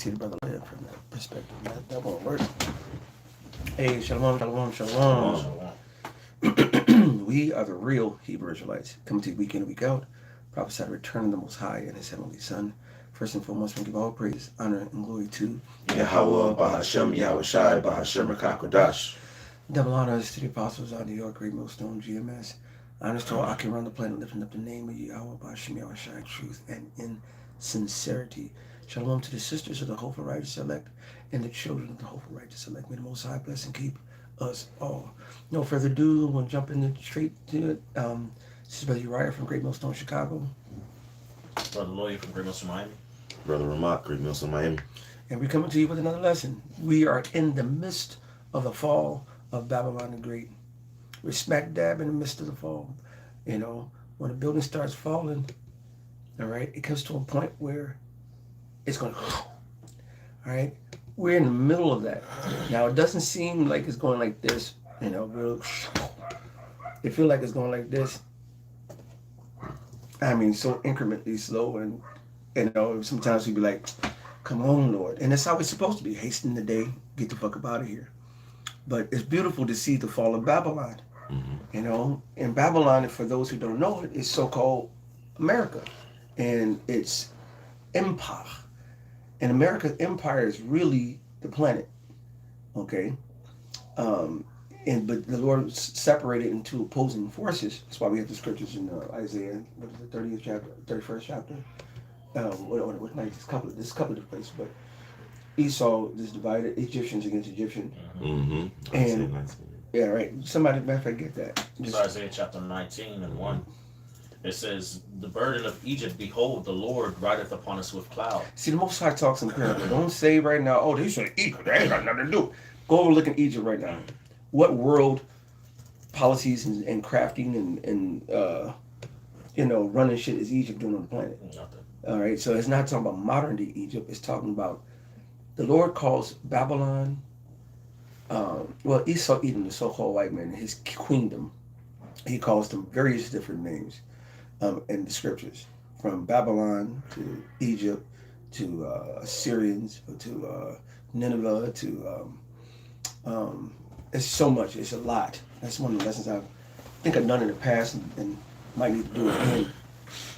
see the brother live from that perspective. That won't work. Hey, shalom, shalom, shalom. We are the real Hebrew Israelites, coming to you week in and week out, prophesy the return of the Most High and His Heavenly Son. First and foremost, we give all praise, honor, and glory to Yahweh, Bahashem, Yahweh Shai, Bahashem, Rakakodash. double honors to the apostles of New York, Great Millstone, GMS. Honors to all I can run the planet, lifting up the name of Yahweh, Bahashem, Yahweh Shai, truth, and in sincerity. Shalom to the sisters of the Hopeful Righteous Elect and the children of the Hopeful Righteous Elect. May the Most High bless and keep us all. No further ado, we'll jump straight to it. This is Brother Uriah from Great Millstone, Chicago. Brother Lloyd from Great Millstone, Miami. Brother Ramak, Great Millstone, Miami. And we're coming to you with another lesson. We are in the midst of the fall of Babylon the Great. We're smack dab in the midst of the fall. You know, when a building starts falling, all right, it comes to a point where it's going to, all right? We're in the middle of that. Now, it doesn't seem like it's going like this, you know, it feels like it's going like this. I mean, so incrementally slow, and you know, sometimes we'd be like, come on, Lord. And that's how it's supposed to be. Hasten the day, get the fuck up out of here. But it's beautiful to see the fall of Babylon. Mm-hmm. You know, in Babylon, for those who don't know it, is so-called America. And it's empire. And America's empire is really the planet. Okay? But the Lord separated into opposing forces. That's why we have the scriptures in Isaiah, what is the 30th chapter, 31st chapter. This couple of different places, but Esau is divided, Egyptians against Egyptians. Mm-hmm. And yeah, right. Somebody, matter of fact, get that. Just Isaiah chapter 19 and 1. It says, "The burden of Egypt, behold, the Lord rideth upon us with cloud." See, the Most High talks in parable. Don't say right now, oh, they say Egypt. They ain't got nothing to do. Go over look at Egypt right now. What world policies and crafting and you know, running shit is Egypt doing on the planet? Nothing. All right, so it's not talking about modern day Egypt. It's talking about the Lord calls Babylon, well, Esau, Edom, the so-called white man, his queendom. He calls them various different names in the scriptures, from Babylon to Egypt to Assyrians to Nineveh to it's so much. It's a lot. That's one of the lessons I think I've done in the past and might need to do again.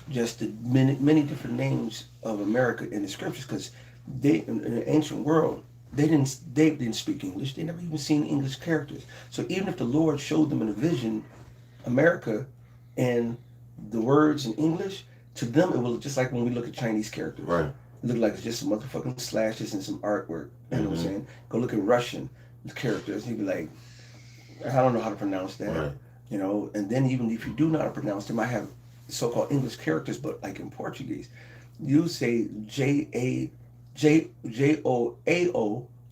Just the many different names of America in the scriptures, because they in the ancient world they didn't speak English. They never even seen English characters. So even if the Lord showed them in a vision America and the words in English, to them it will look just like when we look at Chinese characters. Right. It look like it's just some motherfucking slashes and some artwork. You know what I'm saying? Go look at Russian characters. You'd be like, I don't know how to pronounce that. Right. You know, and then even if you do know how to pronounce them, I have so-called English characters, but like in Portuguese, you say Joao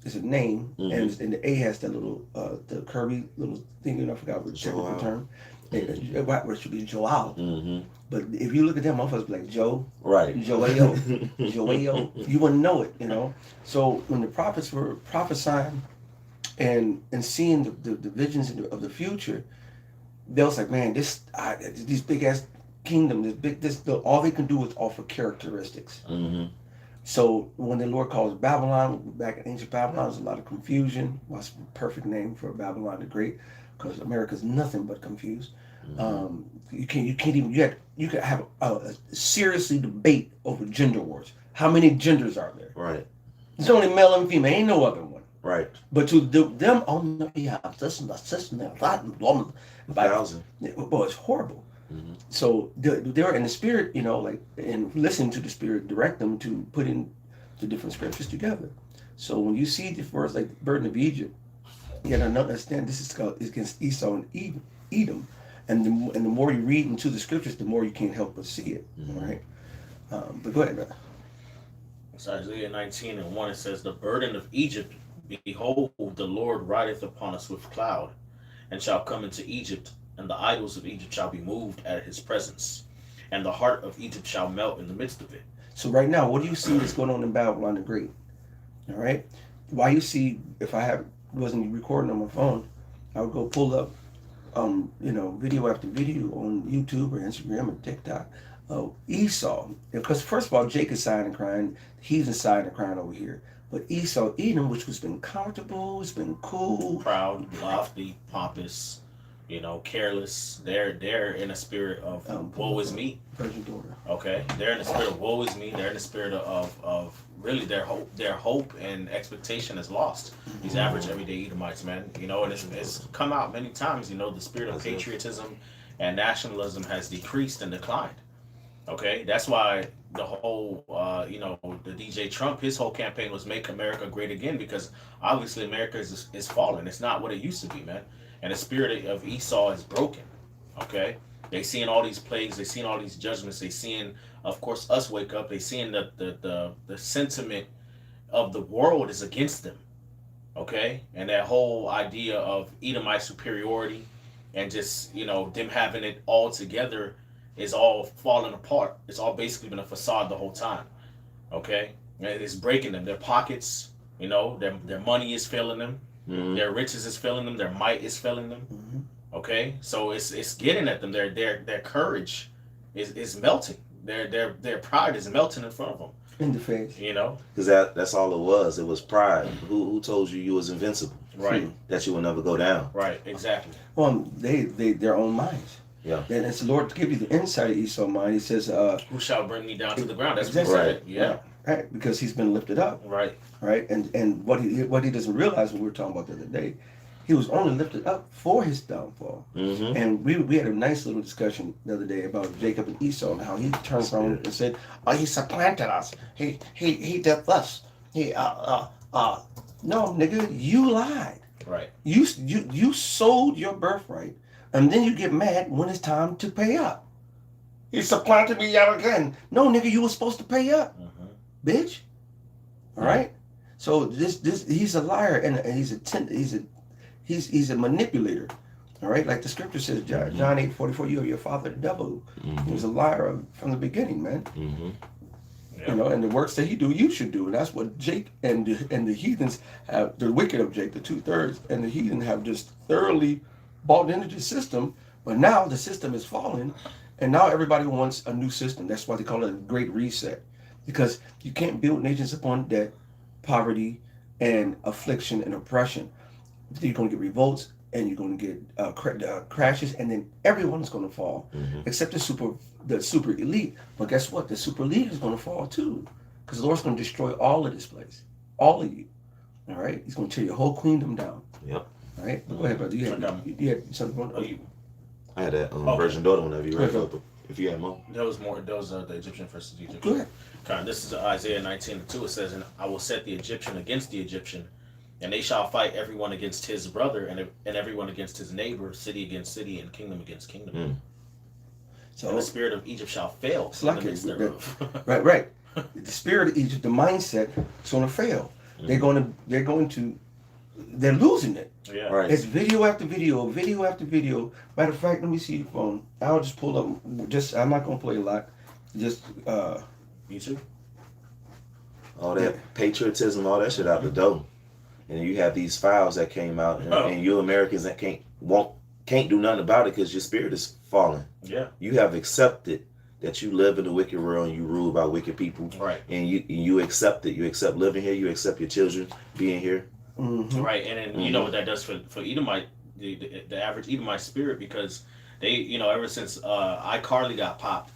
is a name, and the A has that little the curvy little thing. You know, I forgot what the technical term. It should be Joao. But if you look at them, motherfuckers be like Joe, right? Joao. You wouldn't know it, you know. So when the prophets were prophesying and seeing the visions of the future, they was like, man, these big ass kingdom, all they can do is offer characteristics. So when the Lord calls Babylon, back in ancient Babylon, there's a lot of confusion. What's the perfect name for Babylon the Great? Because America's nothing but confused. You could have a seriously debate over gender wars. How many genders are there? Right. There's only male and female. Ain't no other one. Right. But to them, oh no, yeah, this and that, 1,000. Boy, it's horrible. So they're in the spirit, you know, like, and listening to the spirit direct them to put in the different scriptures together. So when you see the verse like the burden of Egypt, you gotta understand this is against Esau and Edom, and the more you read into the scriptures, the more you can't help but see it. All right, but go ahead, brother. It's Isaiah 19 and 1. It says, "The burden of Egypt, behold, the Lord rideth upon us with cloud, and shall come into Egypt, and the idols of Egypt shall be moved at his presence, and the heart of Egypt shall melt in the midst of it." So right now, what do you see that's going on in Babylon the Great? All right, why you see, if I wasn't recording on my phone, I would go pull up, you know, video after video on YouTube or Instagram or TikTok Esau, because first of all, Jacob sighing and crying, he's sighing and crying over here. But Esau, Edom, which was been comfortable, it's been cool, Proud, lofty, pompous, careless. They're in a spirit of woe is me. virgin daughter. Okay, they're in the spirit of woe is me. They're in the spirit of really their hope and expectation is lost. These average everyday Edomites, man. And it's come out many times. The spirit of patriotism and nationalism has decreased and declined. Okay, that's why the whole, the DJ Trump, his whole campaign was "Make America Great Again," because obviously America is falling. It's not what it used to be, man. And the spirit of Esau is broken. Okay, they seeing all these plagues, they seeing all these judgments, they seeing, of course, us wake up. They seeing that the sentiment of the world is against them. Okay, and that whole idea of Edomite superiority and just them having it all together is all falling apart. It's all basically been a facade the whole time. Okay, and it's breaking them. Their pockets, their money is failing them. Mm-hmm. Their riches is failing them. Their might is failing them. Mm-hmm. Okay, so it's getting at them. Their courage is melting. Their pride is melting in front of them. In the face. Because that's all it was. It was pride. Who told you was invincible? Right. That you will never go down. Right. Exactly. Well, they their own minds. Yeah. And it's the Lord to give you the insight of Esau's mind. He says, "Who shall bring me down to the ground?" That's exactly. what he said. Yeah. Right. Because he's been lifted up. Right. Right. And what he doesn't realize, when we were talking about the other day, he was only lifted up for his downfall. Mm-hmm. And we had a nice little discussion the other day about Jacob and Esau and how he turned around and said, "Oh, he supplanted us. He did this. No, nigga, you lied. Right. You sold your birthright, and then you get mad when it's time to pay up. He supplanted me yet again. No, nigga, you were supposed to pay up, bitch. All right. So this he's a liar and he's a manipulator. All right, like the scripture says, John 8:44, you are your father the devil. Mm-hmm. He was a liar from the beginning, man. Mm-hmm. Yeah. And the works that he do, you should do. And that's what Jake and the heathens have, the wicked of Jake, the 2/3, and the heathen have just thoroughly bought into the system. But now the system is falling, and now everybody wants a new system. That's why they call it a great reset. Because you can't build nations upon debt, poverty, and affliction and oppression. You're going to get revolts, and you're going to get crashes, and then everyone's going to fall, except the super elite. But guess what? The super elite is going to fall too, because the Lord's going to destroy all of this place, all of you. All right, He's going to tear your whole queendom down. Yep. All right, go ahead, brother. You had something. I had that virgin daughter whenever you read it. If you had more. There was more. There was the Egyptian versus the Egyptian. Go ahead. Okay, this is Isaiah 19:2. It says, "And I will set the Egyptian against the Egyptian, and they shall fight everyone against his brother, and everyone against his neighbor, city against city, and kingdom against kingdom. So and the spirit of Egypt shall fail it's in the like midst thereof." right. The spirit of Egypt, the mindset, is going to fail. They're losing it. Yeah. Right. It's video after video, video after video. Matter of fact, let me see your phone. I'll just pull up. I'm not gonna play a lot. Just You too. All that patriotism, all that shit out the door. And you have these files that came out, and you Americans that can't do nothing about it because your spirit is falling. Yeah. You have accepted that you live in a wicked world and you rule by wicked people. Right. And you accept it. You accept living here. You accept your children being here. mm-hmm. Right, and then you know what that does for Edomite, the average Edomite spirit, because they, ever since iCarly got popped,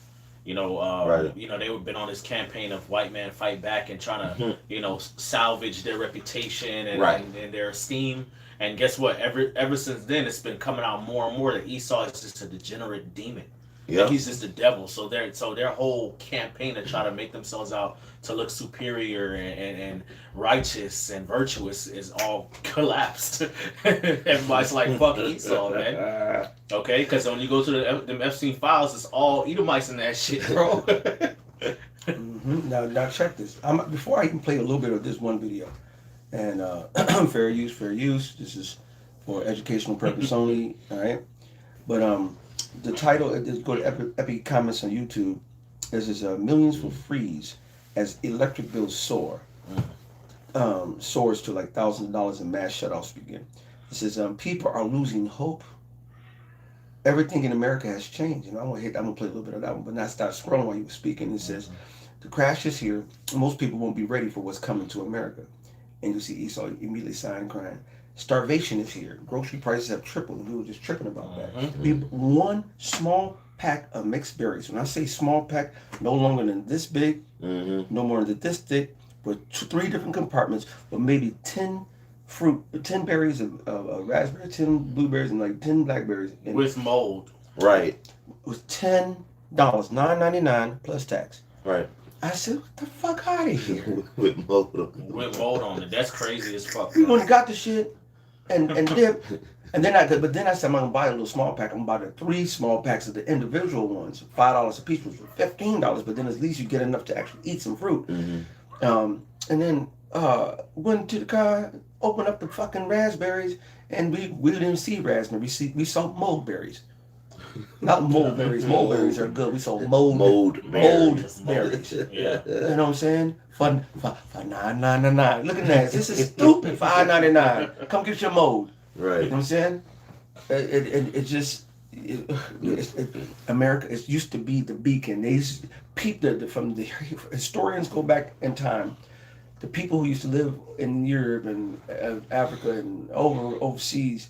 Right. they've been on this campaign of white man fight back and trying to, salvage their reputation and, Right. and their esteem. And guess what? Ever since then, it's been coming out more and more that Esau is just a degenerate demon. Yeah. He's just the devil. So their whole campaign to try to make themselves out to look superior and righteous and virtuous is all collapsed. Everybody's like, fuck Esau, man. Okay, because when you go to them Epstein files, it's all Edomites in that shit, bro. Mm-hmm. Now check this. Before I even play a little bit of this one video, and fair use. This is for educational purpose only. All right, but the title, go to Epic Comments on YouTube. This is millions will freeze as electric bills soar. Soars to like $1,000 and mass shutoffs begin. It says people are losing hope everything in America has changed. I'm gonna play a little bit of that one, but not start scrolling while you were speaking. It says the crash is here. Most people won't be ready for what's coming to America. And you see Esau immediately sign crying. Starvation is here. Grocery prices have tripled, and we were just tripping about that. One small pack of mixed berries. When I say small pack, no longer than this big, no more than this thick, with 3 different compartments, with maybe 10 berries of raspberry, 10 blueberries, and like 10 blackberries. With mold. Right. It was $10, $9.99 plus tax. Right. I said, "What the fuck out of here?" With mold. With mold on it. That's crazy as fuck. We only got the shit and dip. And then I said, I'm gonna buy a little small pack. I'm gonna buy the 3 small packs of the individual ones, $5 a piece, which was $15. But then at least you get enough to actually eat some fruit. And then went to the car, opened up the fucking raspberries, and we didn't see raspberries. We saw moldberries. Not moldberries. Moldberries are good. We saw mold berries. Yeah. You know what I'm saying? For $9.99. Look at that. This is stupid. $5.99. Come get your mold. Right. You know what I'm saying? America, it used to be the beacon. They used to from the historians go back in time. The people who used to live in Europe and Africa and overseas,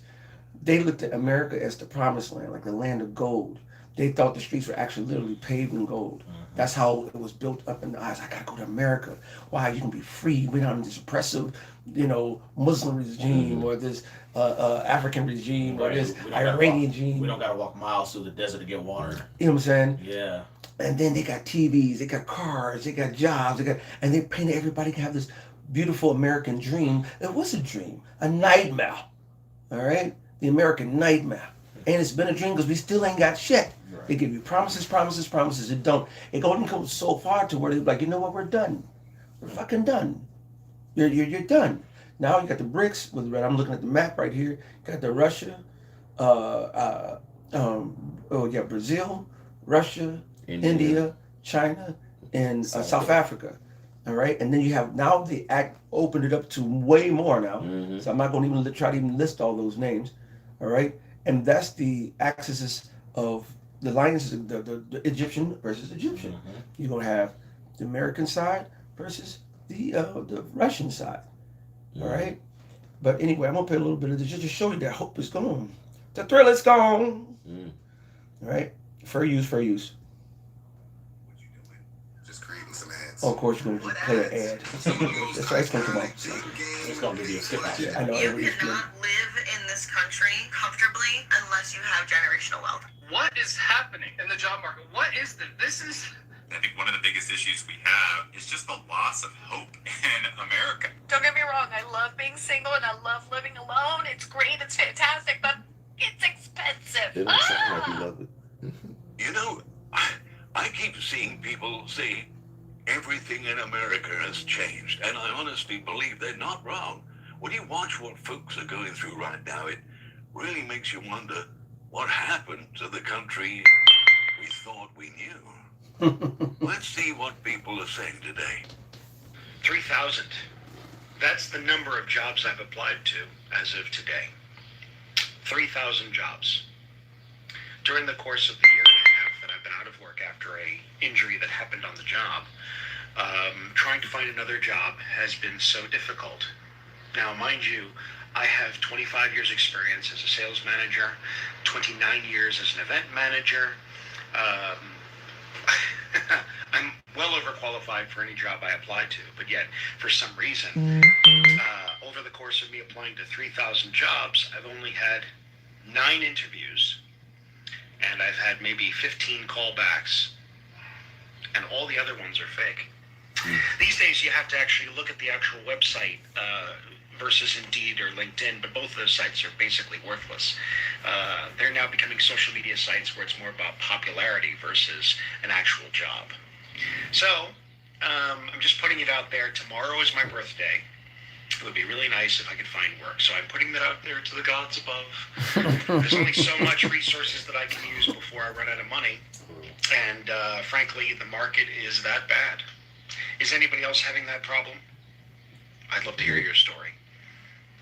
they looked at America as the promised land, like the land of gold. They thought the streets were actually literally paved in gold. That's how it was built up in the eyes. I gotta go to America. Why? You can be free. We're not in this oppressive, Muslim regime or this African regime or this Iranian regime. We don't gotta walk miles through the desert to get water. You know what I'm saying? Yeah. And then they got TVs, they got cars, they got jobs, and they painted everybody can have this beautiful American dream. It was a dream, a nightmare. All right, the American nightmare, and it's been a dream because we still ain't got shit. Right. They give you promises. It don't. It only goes so far to where they're like, you know what, we're done. We're fucking done. You're done. Now you got the BRICS. I'm looking at the map right here. You got the Russia, Brazil, Russia, India, China, and South Africa. All right, and then you have now the act opened it up to way more now. So I'm not going to even try to even list all those names. All right, and that's the axis of the lines, the Egyptian versus Egyptian. You're going to have the American side versus the Russian side. All right, but anyway, I'm gonna play a little bit of this just to show you that hope is gone. The thrill is gone. All right, fair use. What you doing? Just creating some ads. Oh, of course, you're gonna play an ad. That's right, it's gonna come on. It's gonna give you a skip out. I know. You cannot live in this country comfortably unless you have generational wealth. What is happening in the job market? What is this is... I think one of the biggest issues we have is just the loss of hope in America. Don't get me wrong, I love being single and I love living alone. It's great, it's fantastic, but it's expensive. It don't sound like you love it. You know, I keep seeing people say everything in America has changed, and I honestly believe they're not wrong. When you watch what folks are going through right now, it really makes you wonder what happened to the country we thought we knew. Let's see what people are saying today. 3,000. That's the number of jobs I've applied to as of today. 3,000 jobs. During the course of the year and a half that I've been out of work after a injury that happened on the job, trying to find another job has been so difficult. Now, mind you, I have 25 years experience as a sales manager, 29 years as an event manager. I'm well overqualified for any job I apply to, but yet, for some reason, over the course of me applying to 3,000 jobs, I've only had 9 interviews, and I've had maybe 15 callbacks, and all the other ones are fake. These days, you have to actually look at the actual website versus Indeed or LinkedIn, but both of those sites are basically worthless. They're now becoming social media sites where it's more about popularity versus an actual job. So, I'm just putting it out there. Tomorrow is my birthday. It would be really nice if I could find work. So I'm putting that out there to the gods above. There's only so much resources that I can use before I run out of money. And frankly, the market is that bad. Is anybody else having that problem? I'd love to hear your story.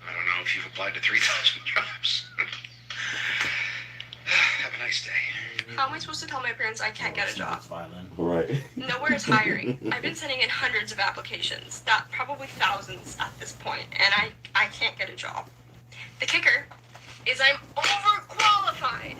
I don't know if you've applied to 3,000 jobs. Have a nice day. How am I supposed to tell my parents I can't get a job? Violin. Right. Nowhere is hiring. I've been sending in hundreds of applications, probably thousands at this point, and I can't get a job. The kicker is I'm overqualified.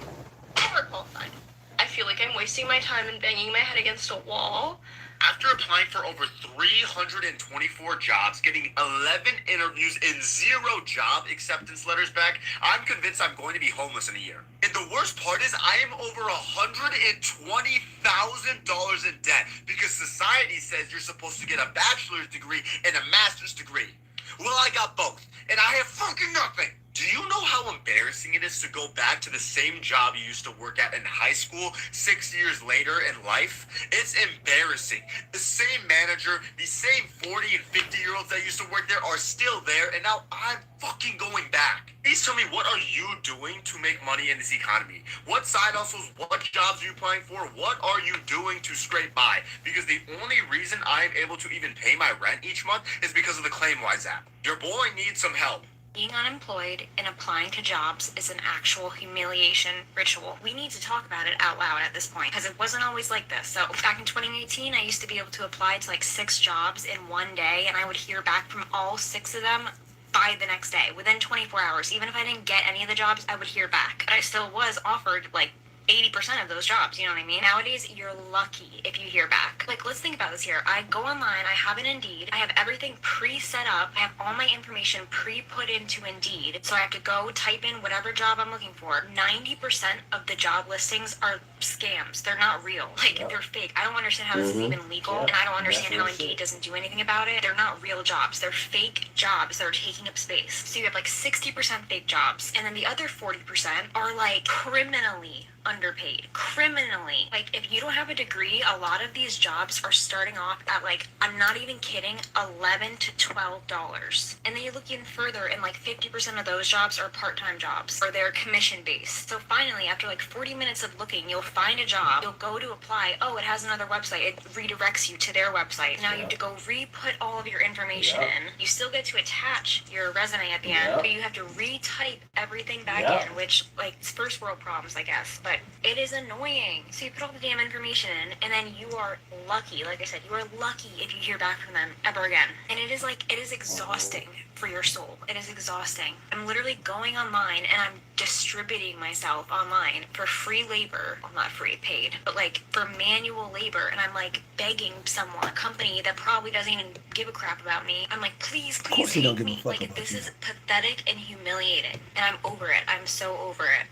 Overqualified. I feel like I'm wasting my time and banging my head against a wall. After applying for over 324 jobs, getting 11 interviews and 0 job acceptance letters back, I'm convinced I'm going to be homeless in a year. And the worst part is I am over $120,000 in debt because society says you're supposed to get a bachelor's degree and a master's degree. Well, I got both, and I have fucking nothing. Do you know how embarrassing it is to go back to the same job you used to work at in high school 6 years later in life? It's embarrassing. The same manager, the same 40 and 50-year-olds that used to work there are still there, and now I'm fucking going back. Please tell me, what are you doing to make money in this economy? What side hustles, what jobs are you applying for? What are you doing to scrape by? Because the only reason I'm able to even pay my rent each month is because of the ClaimWise app. Your boy needs some help. Being unemployed and applying to jobs is an actual humiliation ritual. We need to talk about it out loud at this point because it wasn't always like this. So back in 2018, I used to be able to apply to like 6 jobs in one day, and I would hear back from all 6 of them by the next day, within 24 hours. Even if I didn't get any of the jobs, I would hear back. But I still was offered like 80% of those jobs, you know what I mean? Nowadays, you're lucky if you hear back. Like, let's think about this here. I go online, I have an Indeed, I have everything pre-set up, I have all my information pre-put into Indeed, so I have to go type in whatever job I'm looking for. 90% of the job listings are scams. They're not real. Like, they're fake. I don't understand how this is even legal, and I don't understand how Indeed doesn't do anything about it. They're not real jobs. They're fake jobs that are taking up space. So you have like 60% fake jobs, and then the other 40% are like criminally underpaid. Criminally. Like, if you don't have a degree, a lot of these jobs are starting off at like, I'm not even kidding, $11 to $12. And then you look even further, and like 50% of those jobs are part-time jobs, or they're commission-based. So finally, after like 40 minutes of looking, you'll find a job, you'll go to apply, oh, it has another website, it redirects you to their website. Now you have to go re-put all of your information in. You still get to attach your resume at the end, but you have to retype everything back in, which, like, it's first world problems, I guess, but it is annoying. So you put all the damn information in, and then you are lucky, like I said, you are lucky if you hear back from them ever again. And it is like, it is exhausting for your soul. It is exhausting. I'm literally going online and I'm distributing myself online for free labor. Well, not free, paid, but like for manual labor. And I'm like begging someone, a company that probably doesn't even give a crap about me. I'm like, please take me. Like, this is pathetic and humiliating. And I'm over it. I'm so over it.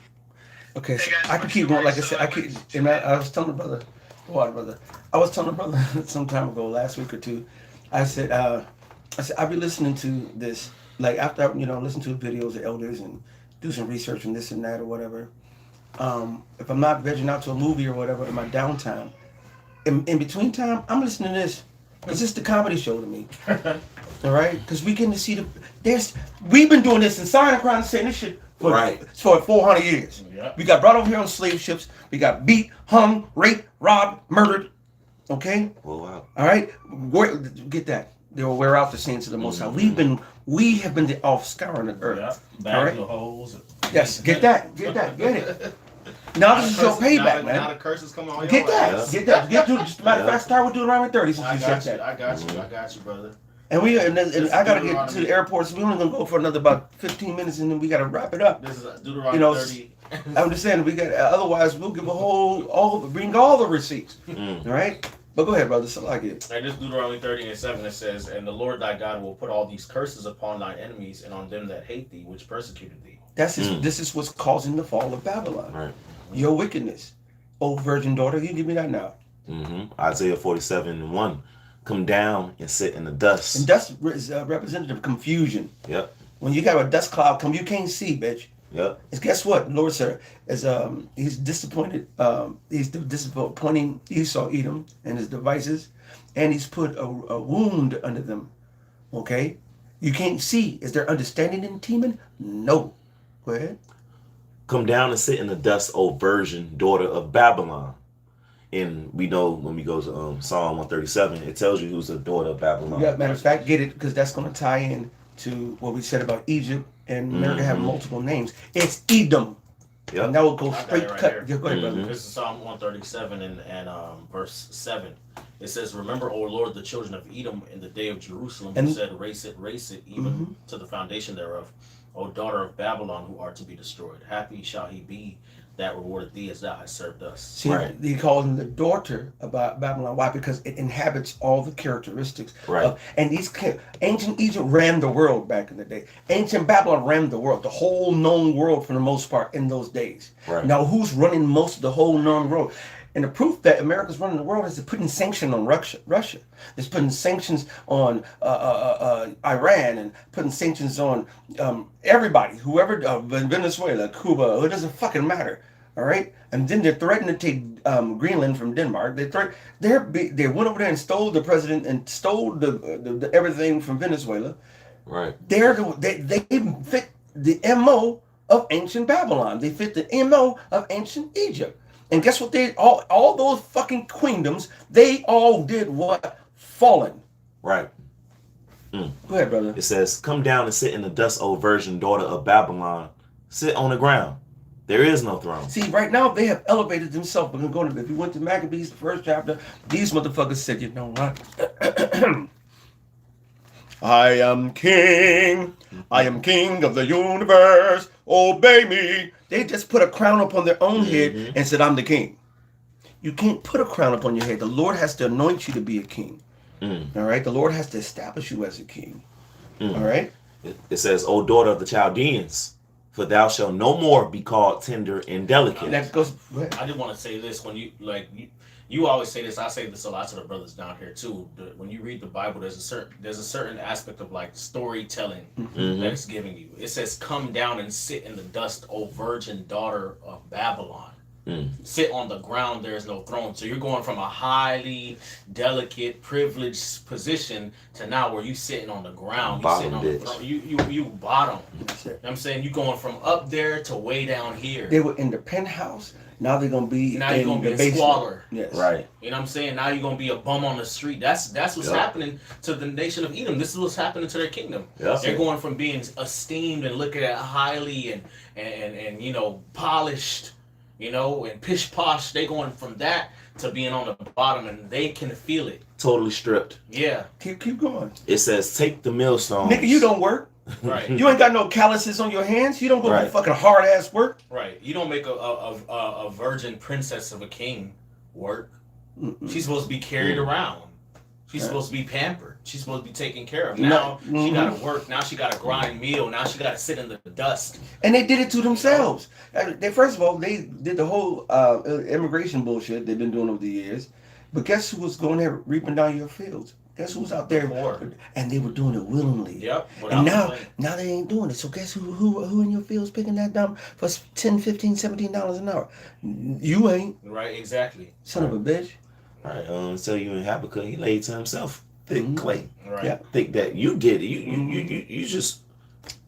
Okay, so I can keep going. Like I said, I was telling the brother, I was telling the brother some time ago, last week or two. I said, I'll be listening to this, like after I, listen to videos of elders and do some research and this and that or whatever. If I'm not vegging out to a movie or whatever in my downtime, in between time, I'm listening to this because it's the comedy show to me. All right, because we getting to see we've been doing this and signing around and saying this shit for 400 years. Yep. We got brought over here on slave ships. We got beat, hung, raped, robbed, murdered. Okay? Oh, wow. All right? Get that. They will wear out the saints of the Most High. We have been the offscouring the earth. Yeah. All right? The holes. Yes, get that. Get it. Now this is your payback, man. Now the curses come on. Get that. Get to just matter of fact, start with Deuteronomy 30 since you said that. I got you, brother. And I gotta get to the airport, so we're only gonna go for another about 15 minutes, and then we gotta wrap it up. This is Deuteronomy 30. I'm just saying, otherwise we'll give bring all the receipts. All right? But go ahead, brother. So I get. And this Deuteronomy 30:7, it says, "And the Lord thy God will put all these curses upon thine enemies and on them that hate thee, which persecuted thee." This is what's causing the fall of Babylon. Right. Your wickedness, O virgin daughter. You give me that now. Isaiah 47:1. Come down and sit in the dust. And dust is representative of confusion. Yep. When you got a dust cloud come, you can't see, bitch. Yep. And guess what? Lord, sir, he's disappointed. He's disappointing Esau, Edom, and his devices, and he's put a wound under them. Okay, you can't see. Is there understanding in Teman? No. Go ahead. Come down and sit in the dust, O virgin daughter of Babylon. And we know when we go to Psalm 137, it tells you who's the daughter of Babylon. Yeah, matter of fact, get it, because that's going to tie in to what we said about Egypt and America having multiple names. It's Edom. Yep. And that will go I got straight it right cut. here. Yeah, go ahead, brother. This is Psalm 137 and verse 7. It says, "Remember, O Lord, the children of Edom in the day of Jerusalem, And- who said, race it, even to the foundation thereof. O daughter of Babylon, who art to be destroyed. Happy shall he be that rewarded thee as thou hast served us." See, Right. he calls him the daughter of Babylon. Why? Because it inhabits all the characteristics. Right. And ancient Egypt ran the world back in the day. Ancient Babylon ran the world, the whole known world for the most part in those days. Right. Now, who's running most of the whole known world? And the proof that America's running the world is they're putting sanctions on Russia. They're putting sanctions on Iran and putting sanctions on everybody, whoever, Venezuela, Cuba. It doesn't fucking matter. All right, and then they're threatening to take Greenland from Denmark. They went over there and stole the president and stole the everything from Venezuela. Right. They fit the MO of ancient Babylon. They fit the MO of ancient Egypt. And guess what? All those fucking queendoms, they all did what? Fallen. Right. Go ahead, brother. It says, "Come down and sit in the dust, O virgin daughter of Babylon. Sit on the ground. There is no throne." See, right now they have elevated themselves. But if you went to Maccabees, the first chapter, these motherfuckers said, "You know what? I am king. I am king of the universe. Obey me." They just put a crown upon their own head and said, "I'm the king." You can't put a crown upon your head. The Lord has to anoint you to be a king. All right? The Lord has to establish you as a king. All right? It says, "O daughter of the Chaldeans, for thou shalt no more be called tender and delicate." That goes. I did want to say this when you always say this. I say this a lot to the brothers down here too. When you read the Bible, there's a certain aspect of like storytelling that it's giving you. It says, "Come down and sit in the dust, O virgin daughter of Babylon." Sit on the ground, there is no throne. So you're going from a highly delicate, privileged position to now where you sitting on the ground. You sitting on the throne. You bottom. You know what I'm saying? You going from up there to way down here. They were in the penthouse. Now they're gonna be Now you're gonna be the in squalor. Yes. Right. You know what I'm saying? Now you're gonna be a bum on the street. That's what's happening to the nation of Edom. This is what's happening to their kingdom. Yep. They're going from being esteemed and looked at highly and you know, polished, you know, and pish posh. They going from that to being on the bottom, and they can feel it. Totally stripped. Yeah. Keep going. It says, "Take the millstones." Nigga, you don't work. Right. You ain't got no calluses on your hands. You don't go Right. do fucking hard ass work. Right. You don't make a virgin princess of a king work. She's supposed to be carried around. She's supposed to be pampered. She's supposed to be taken care of. Now she got to work. Now she got to grind meal. Now she got to sit in the dust. And they did it to themselves. They first of all, they did the whole immigration bullshit they've been doing over the years. But guess who was going there reaping down your fields? Guess who was out there? And they were doing it willingly. Yep. And now they ain't doing it. So guess who in your fields picking that down for $10, $15, $17 an hour? You ain't. Right. Exactly. Son of a bitch. Right. So you in Habakkuk, he laid to himself thick clay. Right. Yeah. Think that you did it. You just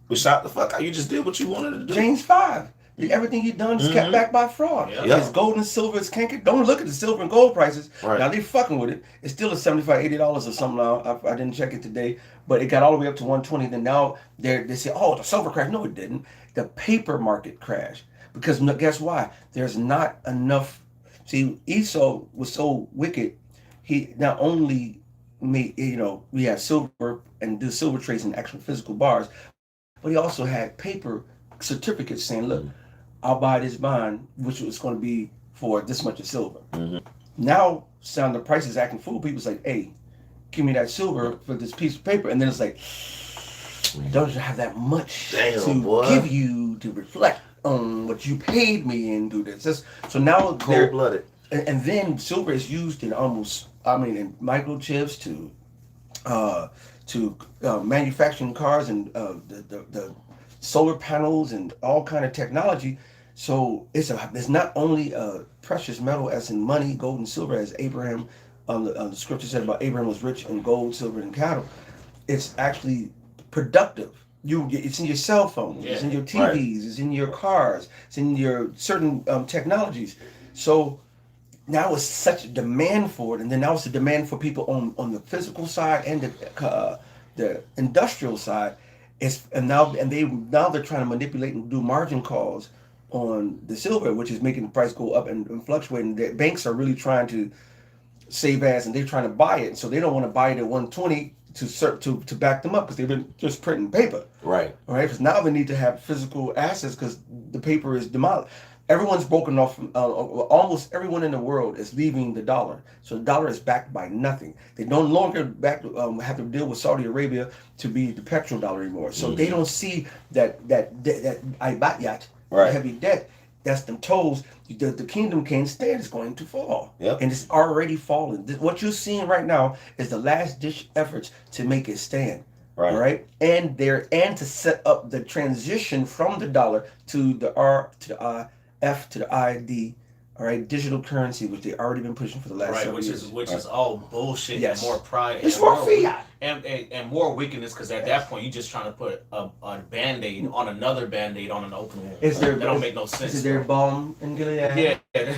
was shot the fuck out. You just did what you wanted to do. James 5. Everything he done is kept back by fraud. Yeah. His gold and silver is cankered. Don't look at the silver and gold prices. Right. Now they fucking with it. It's still at $75, $80 or something now. I didn't check it today, but it got all the way up to 120. Then now they say, "Oh, the silver crashed." No, it didn't. The paper market crashed because guess why? There's not enough. See, Esau was so wicked. He not only made, we have silver and do silver trades in actual physical bars, but he also had paper certificates saying, "Look, I'll buy this bond, which was going to be for this much of silver." Now, the price is acting fool. People's like, "Hey, give me that silver for this piece of paper," and then it's like, "Don't you have that much give you to reflect on what you paid me and do this?" So now Cold blooded. And then silver is used in in microchips to manufacturing cars and the solar panels and all kind of technology. So it's not only a precious metal as in money, gold and silver, as Abraham, the scripture said about Abraham was rich in gold, silver, and cattle. It's actually productive. It's in your cell phones, it's in your TVs, it's in your cars, it's in your certain technologies. So now it's such a demand for it, and then now it's a demand for people on the physical side and the industrial side. Now they're trying to manipulate and do margin calls on the silver, which is making the price go up and fluctuating. The banks are really trying to save ass, and they're trying to buy it, so they don't want to buy it at 120 to back them up because they've been just printing paper. Right. All right, because now they need to have physical assets because the paper is demolished. Everyone's broken off. Almost everyone in the world is leaving the dollar, so the dollar is backed by nothing. They no longer have to deal with Saudi Arabia to be the petrodollar anymore. So they don't see that ibadyat, Right. heavy debt. That's them toes. The kingdom can't stand. It's going to fall. Yep. And it's already fallen. What you're seeing right now is the last ditch efforts to make it stand. Right. All right. And to set up the transition from the dollar to the R to the I, F to the ID. All right, digital currency, which they already been pushing for the last several years. Which is all bullshit Yes. and more pride. It's and more fiat. And more wickedness, because at that point you're just trying to put a band-aid on another band-aid on an open wound. That don't make no sense. Is there balm in Gilead? Yeah.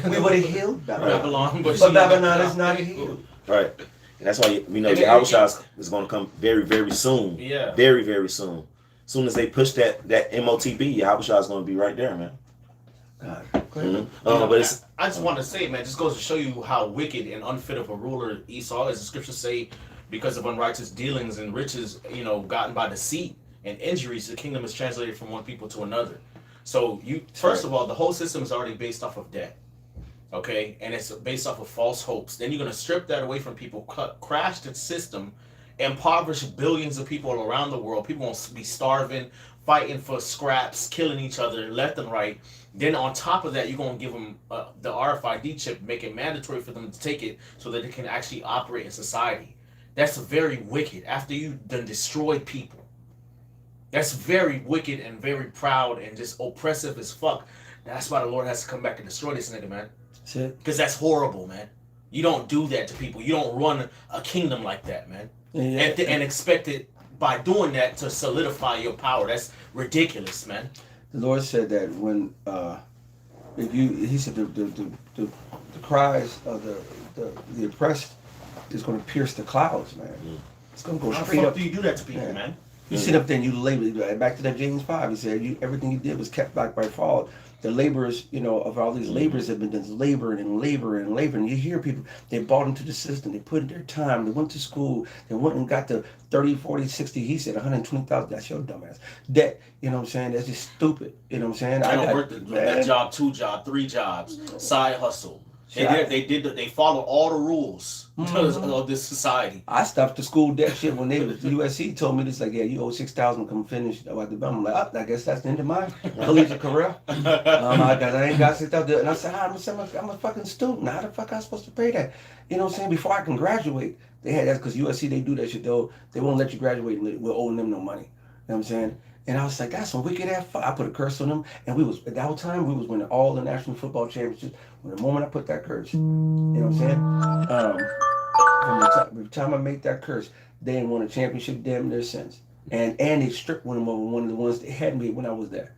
We would have healed Babylon, but Babylon is not healed. Right. And that's why we know And Yahushua is going to come very, very soon. Yeah. Very, very soon. As soon as they push that MOTB, Yahushua is going to be right there, man. God. But it's I just want to say, man, just goes to show you how wicked and unfit of a ruler Esau is. The scriptures say, because of unrighteous dealings and riches, gotten by deceit and injuries, the kingdom is translated from one people to another. So first of all, the whole system is already based off of debt. Okay, and it's based off of false hopes. Then you're gonna strip that away from people, crash the system, impoverish billions of people around the world. People won't be starving, fighting for scraps, killing each other left and right. Then on top of that, you're gonna give them the RFID chip, make it mandatory for them to take it so that they can actually operate in society. That's very wicked. After you done destroyed people, that's very wicked and very proud and just oppressive as fuck. That's why the Lord has to come back and destroy this nigga, man. Because that's horrible, man. You don't do that to people. You don't run a kingdom like that, man. And expect it by doing that to solidify your power. That's ridiculous, man. The Lord said that when he said the cries of the oppressed is going to pierce the clouds, man. It's going to go straight up. How the fuck do you do that to people, man? You sit up there and you labor. Back to that James 5, he said everything you did was kept back by fall. The laborers, of all these laborers have been just laboring and laboring and laboring. You hear people, they bought into the system, they put in their time, they went to school, they went and got the 30, 40, 60, he said 120,000, that's your dumbass. Debt, you know what I'm saying? That's just stupid, you know what I'm saying? I don't work that job, 2 jobs, 3 jobs, side hustle. They follow all the rules of this society. I stopped the school debt shit when the USC told me this, like, yeah, you owe 6,000, come finish. I'm like, I guess that's the end of my collegiate career. I ain't got 6,000. And I said, I'm a fucking student. How the fuck am I supposed to pay that? You know what I'm saying? Before I can graduate, they had that because USC, they do that shit, though. They won't let you graduate and we're owing them no money. You know what I'm saying? And I was like, that's some wicked ass fuck. I put a curse on them. And at that whole time, we was winning all the national football championships. When the moment I put that curse, you know what I'm saying? From the time I made that curse, they ain't won a championship damn near since. And they stripped one of them over one of the ones they had me when I was there.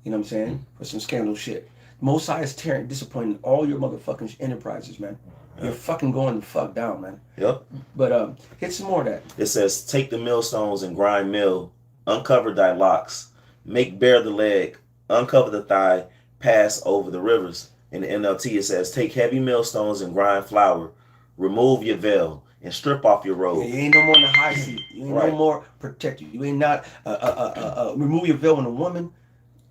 You know what I'm saying? For some scandal shit. Most High is disappointing all your motherfucking enterprises, man. You're fucking going the fuck down, man. Yep. But get some more of that. It says, take the millstones and grind mill, uncover thy locks, make bare the leg, uncover the thigh, pass over the rivers. In the NLT, it says, take heavy millstones and grind flour, remove your veil, and strip off your robe. You ain't no more in the high seat. You ain't no more protected. You ain't not remove your veil when a woman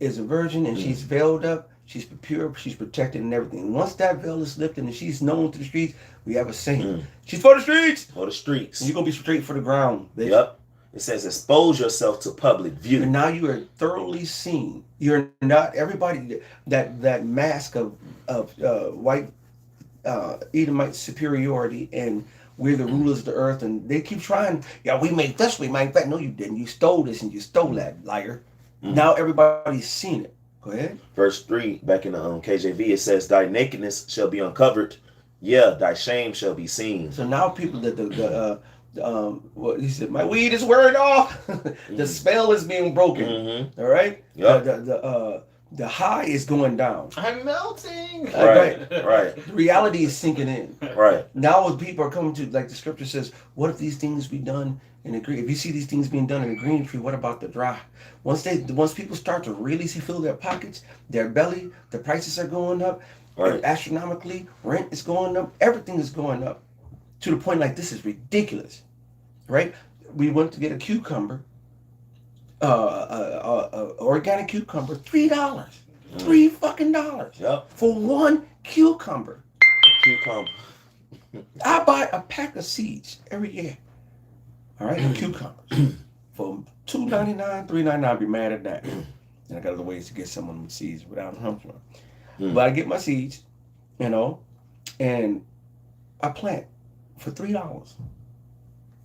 is a virgin and she's veiled up. She's pure. She's protected and everything. Once that veil is lifted and she's known to the streets, we have a saying. She's for the streets. For the streets. And you're gonna be straight for the ground, bitch. Yep. It says, expose yourself to public view. And now you are thoroughly seen. You're not everybody that mask of white Edomite superiority and we're the rulers of the earth, and they keep trying. Yeah, we made this, we made that. No, you didn't. You stole this and you stole that, liar. Now everybody's seen it. Go ahead. Verse 3, back in the KJV, it says, thy nakedness shall be uncovered. Yeah, thy shame shall be seen. So now people what he said, my weed is wearing off. The spell is being broken. All right. Yep. The high is going down. I'm melting. Right. The reality is sinking in. Right. Now, when people are coming to, like the scripture says, what if these things be done in the green. If you see these things being done in the green tree, what about the dry? Once people start to really fill their pockets, their belly, the prices are going up, Right. astronomically, rent is going up, everything is going up to the point like this is ridiculous, right? We went to get a cucumber, organic cucumber, $3, $3 Yep. for one cucumber. Cucumber. I buy a pack of seeds every year. All right, cucumbers for $2.99, $3.99. I'd be mad at that. And I got other ways to get some of them seeds without humping them. But I get my seeds, you know, and I plant for $3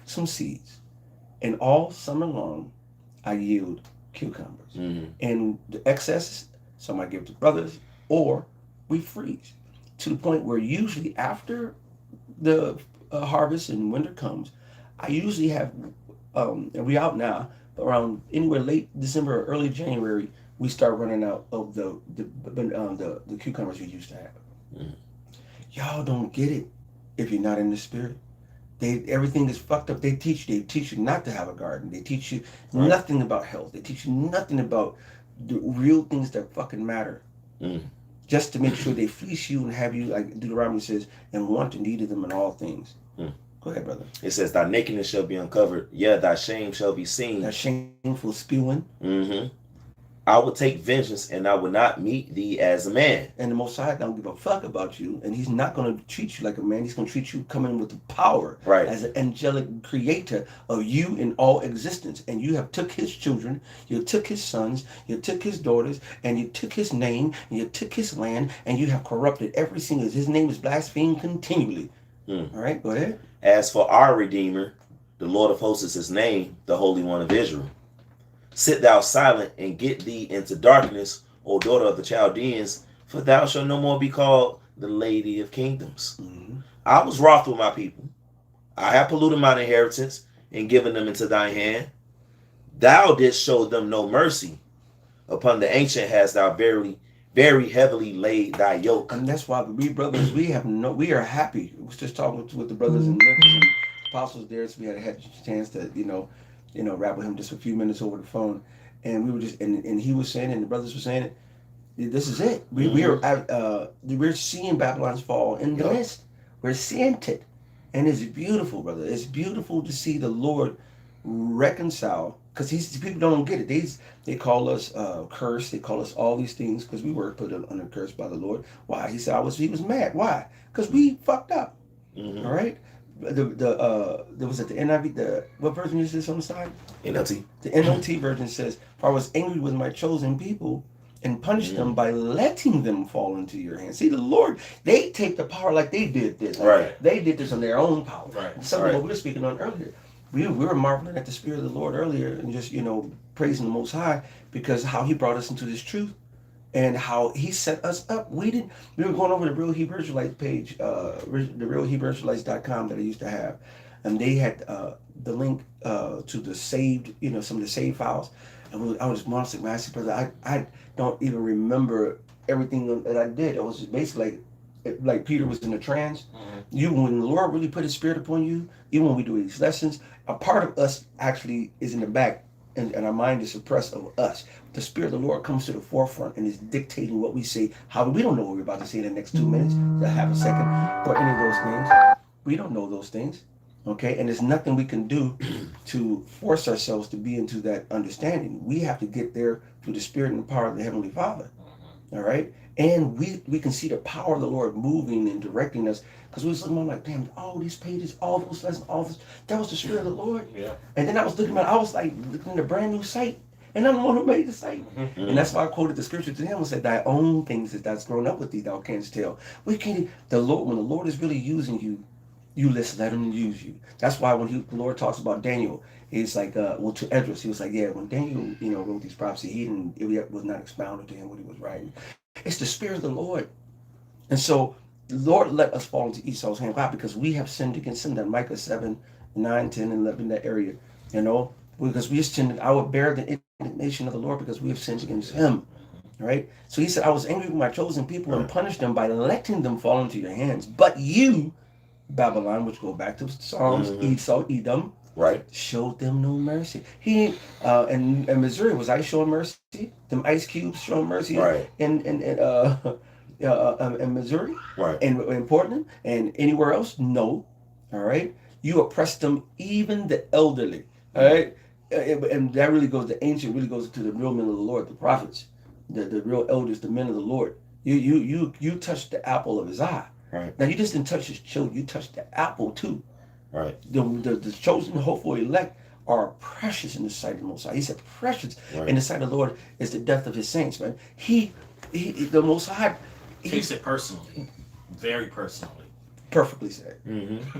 some seeds, and all summer long I yield cucumbers. And the excess, some I give to brothers, or we freeze to the point where usually after the harvest and winter comes, I usually have, and we out now, but around anywhere late December or early January, we start running out of the cucumbers we used to have. Y'all don't get it if you're not in the spirit. Everything is fucked up. They teach you not to have a garden. They teach you nothing about health. They teach you nothing about the real things that fucking matter. Just to make sure they fleece you and have you, like Deuteronomy says, and want and need of them in all things. Go ahead, brother. It says, thy nakedness shall be uncovered. Yeah, thy shame shall be seen. That shameful spewing. I will take vengeance, and I will not meet thee as a man. And the Most High don't give a fuck about you, and he's not going to treat you like a man. He's going to treat you coming with the power as an angelic creator of you in all existence. And you have took his children, you took his sons, you took his daughters, and you took his name, and you took his land, and you have corrupted every single. His name is blasphemed continually. All right, go ahead. As for our Redeemer, the Lord of hosts is his name, the Holy One of Israel. Sit thou silent and get thee into darkness, O daughter of the Chaldeans, for thou shalt no more be called the Lady of Kingdoms. I was wroth with my people. I have polluted mine inheritance and given them into thy hand. Thou didst show them no mercy. Upon the ancient hast thou very, very heavily laid thy yoke. And that's why we brothers, we are happy. I was just talking with the brothers in Memphis and apostles there, so we had a chance to, rap with him just a few minutes over the phone, and we were just, and he was saying, and the brothers were saying it. This is it. We're seeing Babylon's fall in the midst. We're seeing it, and it's beautiful, brother. It's beautiful to see the Lord reconcile, because people don't get it. They call us cursed. They call us all these things because we were put under curse by the Lord. Why? He said he was mad. Why? Because we fucked up. All right. There was at the NIV. What version is this on the side? NLT. The NLT version says, "For I was angry with my chosen people and punished them by letting them fall into your hands." See, the Lord, they take the power like they did this. They did this on their own power. Something what we were speaking on earlier. We were marveling at the Spirit of the Lord earlier and just praising the Most High because how He brought us into this truth. And how He set us up. We were going over the Real Hebrew Israelites page, the realhebrewisraelites.com that I used to have. And they had the link to the saved, some of the saved files. And I was monitoring, man, I said, brother, I don't even remember everything that I did. It was basically like Peter was in a trance. When the Lord really put His Spirit upon you, even when we do these lessons, a part of us actually is in the back. And our mind is suppressed of us. The Spirit of the Lord comes to the forefront and is dictating what we say. We don't know what we're about to say in the next 2 minutes, to have a second, or any of those things. We don't know those things, okay? And there's nothing we can do to force ourselves to be into that understanding. We have to get there through the Spirit and the power of the Heavenly Father, all right? And we can see the power of the Lord moving and directing us, because we was looking like, damn, all these pages, all those lessons, all this, that was the Spirit of the Lord. And then I was looking at a brand new site, and I'm the one who made the site. And that's why I quoted the scripture to him and said, thy own things that's grown up with thee, thou canst tell. We can't, when the Lord is really using you, you let Him use you. That's why when the Lord talks about Daniel, it's like, to Esdras, he was like, when Daniel, wrote these prophecies, it was not expounded to him what he was writing. It's the Spirit of the Lord. And so the Lord let us fall into Esau's hand. Why? Because we have sinned against Him. That Micah 7, 9, 10, and 11, that area. Because we have sinned. I will bear the indignation of the Lord because we have sinned against Him. Right? So He said, I was angry with my chosen people and punished them by letting them fall into your hands. But you, Babylon, which go back to Psalms, Esau, Edom, Right. Showed them no mercy. He in Missouri, was I showing mercy? Them ice cubes showing mercy Right. in Missouri Right. and in Portland and anywhere else? No. All right. You oppress them, even the elderly. All right. And that really goes. The ancient really goes to the real men of the Lord, the prophets, the real elders, the men of the Lord. You touched the apple of his eye. Right. Now you just didn't touch his children. You touched the apple too. Right. The chosen, hopeful elect are precious in the sight of the Most High. He said, "Precious in the sight of the Lord is the death of his saints." Man, the Most High, Takes it personally, very personally. perfectly said. Mm-hmm.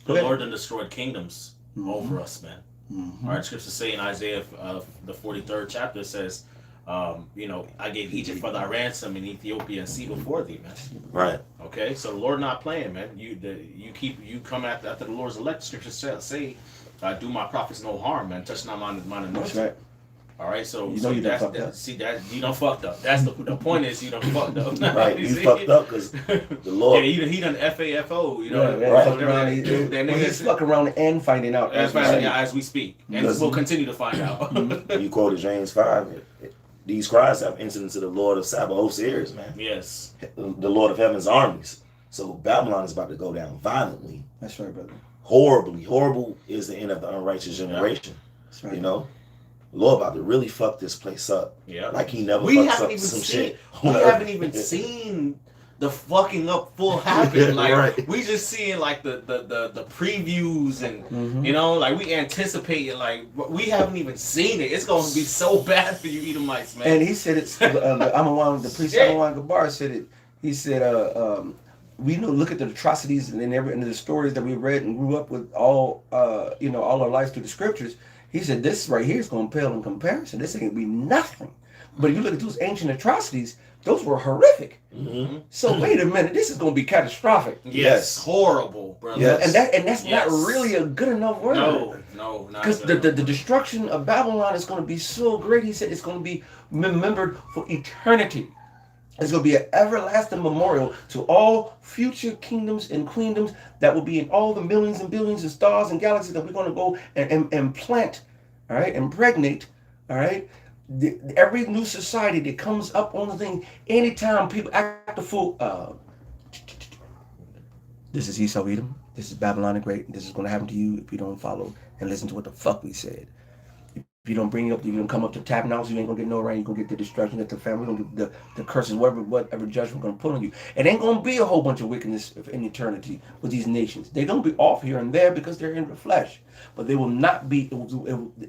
The Okay. Lord done destroyed kingdoms over us, man. Mm-hmm. All right, scriptures say in Isaiah, the 43rd chapter says, I gave Egypt for thy ransom and Ethiopia and sea before thee, man. Right. Okay, so the Lord not playing, man. You come after the Lord's elect. Scriptures say, do my prophets no harm, man. Touch not mine That's anointing. right. All right, so You know you done fucked up. See that you done fucked up. That's the point is you done fucked up. Right. You see? fucked up because the Lord. Yeah, he done FAFO. You know, Yeah, so fuck around, he's fucking around and finding out. as we speak, and Listen. we'll continue to find out. You quoted James 5. These cries have entered into the Lord of Sabaoth's ears, man. Yes. The Lord of Heaven's armies. So Babylon is about to go down violently. That's right, brother. Horribly. Horrible is the end of the unrighteous generation. That's right. You know? The Lord about to really fuck this place up. Yeah. Like he never We fucks haven't up even some seen. shit. We haven't even seen the fucking up full happen. Like Right. we just seeing like the previews and Mhm. you know, like we anticipating. Like we haven't even seen it. It's gonna be so bad for you Edomites, man. And he said it's. The priest Amawan Gabar said it. He said, we know. Look at the atrocities and the stories that we read and grew up with all our lives through the scriptures. He said this right here is going to pale in comparison. This ain't gonna be nothing. But if you look at those ancient atrocities, those were horrific. Mm-hmm. So wait a minute, this is going to be catastrophic. Yes, horrible, brother. Yes. And that's Yes. not really a good enough word. No, not Because the destruction of Babylon is going to be so great. He said it's going to be remembered for eternity. It's going to be an everlasting memorial to all future kingdoms and queendoms that will be in all the millions and billions of stars and galaxies that we're going to go and plant, all right, impregnate, all right. Every new society that comes up on the thing, anytime people act a fool, this is Esau Edom, this is Babylon the Great, this is going to happen to you if you don't follow and listen to what the fuck we said. If you don't bring up, you don't come up to tabernacles, you ain't gonna get no rain. You're gonna get the destruction of the family. You're gonna get the curses, whatever judgment we're gonna put on you. It ain't gonna be a whole bunch of wickedness in eternity with these nations. They're gonna be off here and there because they're in the flesh, but they will not be.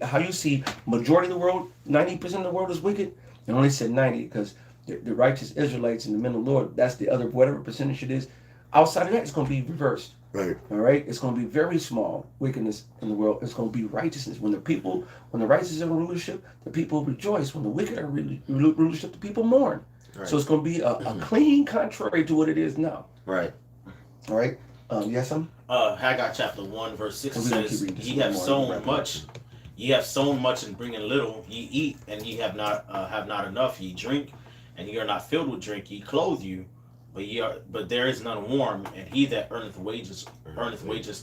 How you see majority of the world, 90% of the world is wicked. And only said 90 because the righteous Israelites and the men of the Lord. That's the other whatever percentage it is. Outside of that, it's gonna be reversed. Right. All right, it's going to be very small wickedness in the world. It's going to be righteousness. When the righteous are in rulership, the people rejoice. When the wicked are in rulership, the people mourn. Right. So it's going to be a clean contrary to what it is now. Right. All right. Yes, some. Haggai chapter 1 verse 6 And we gonna says, keep reading this "Ye one have more, sown wrap it up. much, ye have sown much and bringing little. Ye eat and ye have not enough. Ye drink and ye are not filled with drink. Ye clothe you, but there is none warm. And he that earneth wages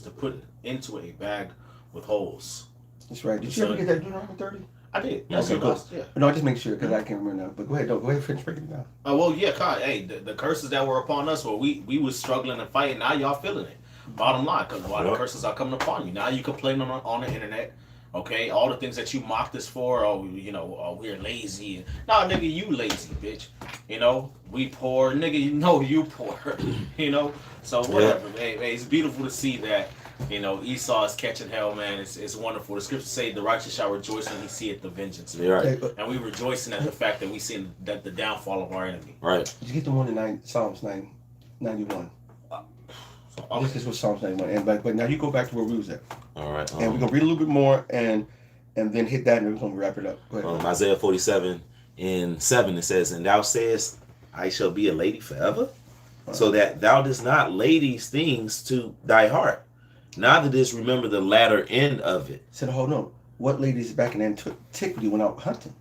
to put into a bag with holes." That's right. Did you ever get that Deuteronomy 30? I did. Yes, Okay, it cool. was. Yeah. No, I just make sure because I can't remember now. But go ahead, finish breaking it down. Well, yeah, God, hey, the curses that were upon us, well, we was struggling and fighting. Now y'all feeling it. Bottom line, because a lot of curses are coming upon you. Now you complain on the internet. Okay, all the things that you mocked us for, we're lazy. Nah, nigga, you lazy, bitch. We poor, nigga. You poor. So whatever. Hey, it's beautiful to see that. Esau is catching hell, man. It's wonderful. The scriptures say the righteous shall rejoice when he seeth the vengeance. You're right. Hey, And we rejoicing at the fact that we see that the downfall of our enemy. Right. did you get the one in Psalms 91? So, This was Psalms 91. But now you go back to where we was at. All right. And we're going to read a little bit more and then hit that and we're going to wrap it up. Go ahead. Isaiah 47:7 it says, "And thou sayest, I shall be a lady forever, so that thou dost not lay these things to thy heart, neither didst remember the latter end of it." Said, hold on. What ladies back in antiquity went out hunting?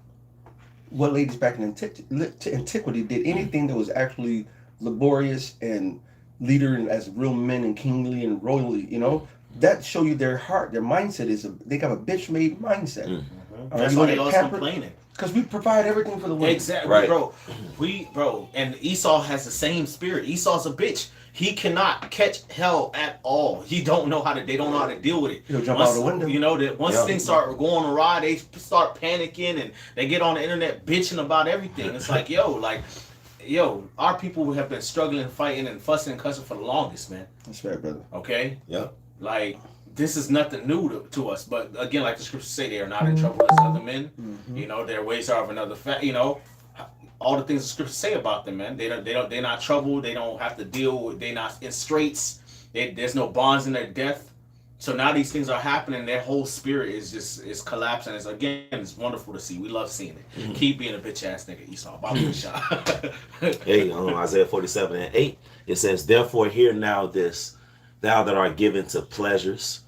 What ladies back in antiquity did anything that was actually laborious and leader as real men and kingly and royally, that show you their heart, their mindset they got a bitch made mindset. That's why they always complaining. Because we provide everything for the women. Exactly, Right. bro. And Esau has the same spirit. Esau's a bitch. He cannot catch hell at all. They don't know how to deal with it. He'll jump Once, out the window. You know that once things start going awry, they start panicking and they get on the internet bitching about everything. It's like, our people have been struggling, fighting, and fussing and cussing for the longest, man. That's right, brother. Okay? Yep. Like, this is nothing new to us. But again, like the scriptures say, they are not in trouble as other men. You know, their ways are of another fact. You know, all the things the scriptures say about them, man. They're not troubled. They don't have to deal with. They're not in straits. There's no bonds in their death. So now these things are happening. Their whole spirit is collapsing. It's wonderful to see. We love seeing it. Keep being a bitch ass nigga, Esau. Baba shot. Hey, Isaiah 47:8, it says, "Therefore hear now this, thou that art given to pleasures,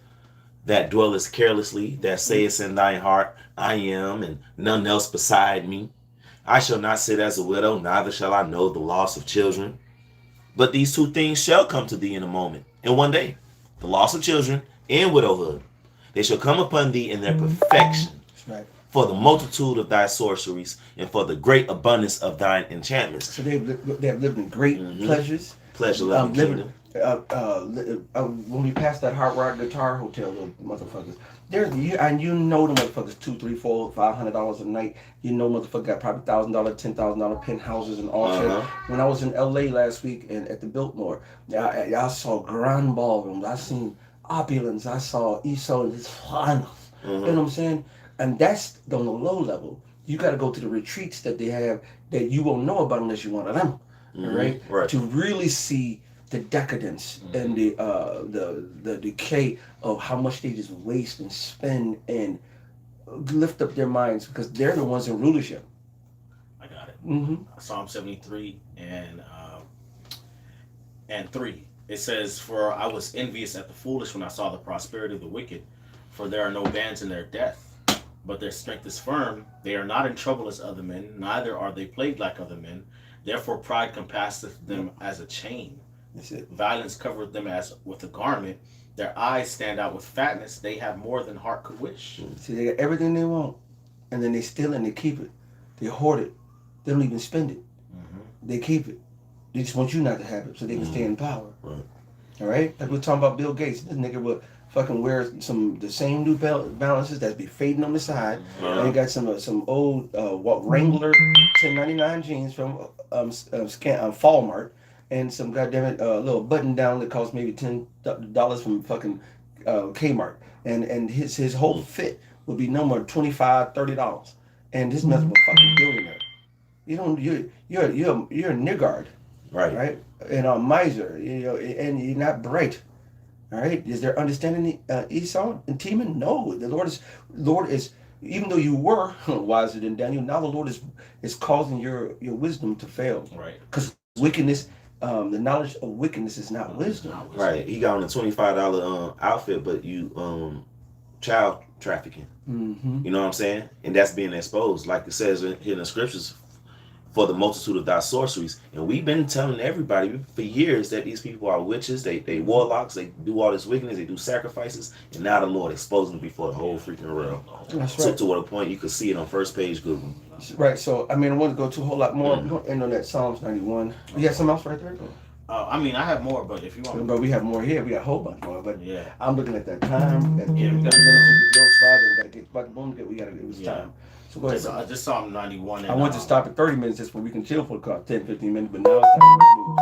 that dwellest carelessly, that sayest in thine heart, I am, and none else beside me. I shall not sit as a widow, neither shall I know the loss of children. But these two things shall come to thee in a moment, in one day, the loss of children and widowhood. They shall come upon thee in their perfection. That's right. For the multitude of thy sorceries, and for the great abundance of thine enchantments." So they have lived in great pleasures. Pleasure, love, and kingdom. When we passed that Hard Rock Guitar Hotel, little motherfuckers, the motherfuckers $200, $300, $400, $500 a night. Motherfucker got probably $1,000, $10,000 penthouses and all shit. When I was in LA last week and at the Biltmore, I saw grand ballrooms. I seen opulence. I saw Esau and his finals. You know what I'm saying? And that's on the low level. You got to go to the retreats that they have that you won't know about unless you're one of them, right? To really see the decadence and the decay of how much they just waste and spend and lift up their minds, because they're the ones in rulership. I got it. Psalm 73 and 3. It says, "For I was envious at the foolish when I saw the prosperity of the wicked, for there are no bands in their death. But their strength is firm. They are not in trouble as other men, neither are they plagued like other men. Therefore pride compasseth them as a chain. That's it. Violence covereth them as with a garment. Their eyes stand out with fatness. They have more than heart could wish." See, they got everything they want, and then they steal it and they keep it. They hoard it. They don't even spend it. They keep it. They just want you not to have it so they can stay in power. Right. All right? Like we're talking about Bill Gates. This nigga would fucking wear the same New Balances that be fading on the side. And he got some old Wrangler 1099 jeans from Walmart, and some goddamn little button down that costs maybe $10 from fucking Kmart. And his whole fit would be no more than $25, $30. And this motherfucker was fucking billionaire. You're a niggard. Right? And a miser, and you're not bright. All right? Is there understanding Esau and Timon? No. The Lord is, even though you were wiser than Daniel, now the Lord is causing your wisdom to fail. Right. Because wickedness, the knowledge of wickedness is not wisdom. Right. He got on a $25 outfit, but you child trafficking. You know what I'm saying? And that's being exposed, like it says in the scriptures, for the multitude of thy sorceries. And we've been telling everybody for years that these people are witches, they warlocks, they do all this wickedness, they do sacrifices, and now the Lord exposing them before the whole freaking world. That's So right. to what a point you could see it on first page Google. Right. So I mean, I want to go to a whole lot more. We're gonna end on that Psalms 91. You got something else right there? I mean, I have more, but if you want, But we have more here. We got a whole bunch more. But yeah, I'm looking at that time. And Yeah, we we got got- to get Joe spot and we got to get back boom. It was Yeah. time. So go ahead. brother. just Psalm 91. And, I want to stop at 30 minutes just where we can chill for 10, 15 minutes. But now it's time to move.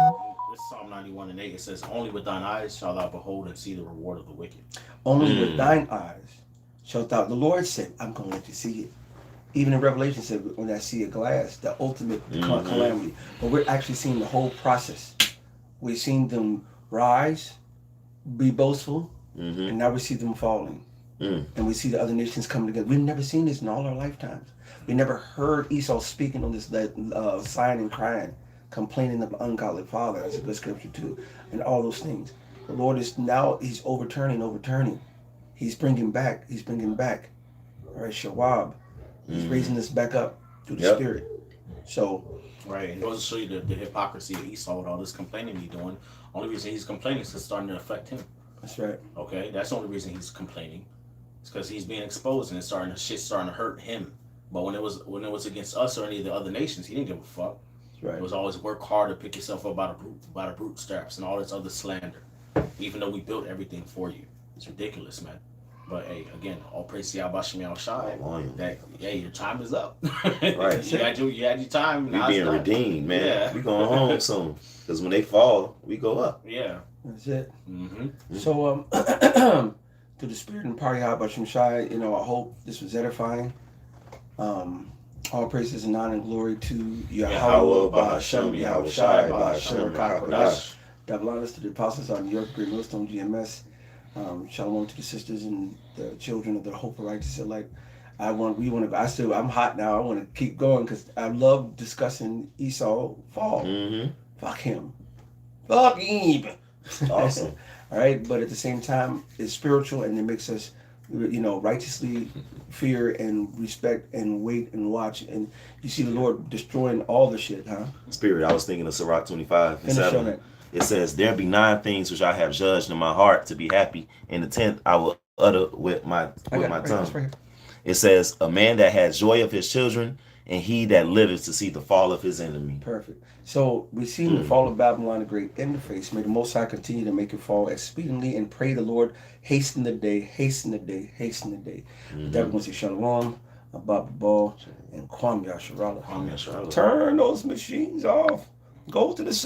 This Psalm 91 and 8. It says, "Only with thine eyes shalt thou behold and see the reward of the wicked." Only with thine eyes shalt thou. The Lord said, "I'm going to let you see it." Even in Revelation said, "When I see a glass, the ultimate calamity." But we're actually seeing the whole process. We've seen them rise, be boastful, and now we see them falling. And we see the other nations coming together. We've never seen this in all our lifetimes. We never heard Esau speaking on this sighing and crying, complaining of ungodly father. That's a good scripture too, and all those things. The Lord is now, he's overturning. He's bringing back. All right, Shawab. He's raising us back up through the Spirit. So, Right, and it goes to show you the hypocrisy of Esau with all this complaining he's doing. Only reason he's complaining is 'cause it's starting to affect him. That's right. Okay, that's the only reason he's complaining. It's because he's being exposed and it's starting to hurt him. But when it was against us or any of the other nations, he didn't give a fuck. That's right. It was always work hard to pick yourself up by the bootstraps and all this other slander. Even though we built everything for you, it's ridiculous, man. But hey, again, all praise to Yahweh Shem Yahushai. That your time is up. Right. you had your time. We Now it's being done. redeemed, man. Yeah. We going home soon. Because when they fall, we go up. Yeah. That's it. Mm-hmm. So, to the spirit and power of Yahweh Shem Shai, I hope this was edifying. All praises and honor and glory to Yahweh, Bahashem, Yahweh Shai, Bahashem, Kodash. Double honors to the apostles on New York, Great Millstone, GMS. Shalom to the sisters and the children of the hope of righteous elect. I'm hot now. I want to keep going because I love discussing Esau fall. Mm-hmm. Fuck him. Fuck him. Awesome. All right, but at the same time, it's spiritual and it makes us, righteously fear and respect and wait and watch. And you see the Lord destroying all the shit, huh? Spirit, I was thinking of Sirach 25. Finish on it. It says, there be 9 things which I have judged in my heart to be happy, and the 10th I will utter with my tongue. Right. It says, a man that has joy of his children, and he that liveth to see the fall of his enemy. Perfect. So we see the fall of Babylon the Great in the face. May the Most High continue to make it fall expediently, and pray the Lord, hasten the day, hasten the day, hasten the day. With that, we're going to say Shalom, Abba Ball, and Kwam Yasharala. Kwam Yasharala. Turn those machines off. Go to the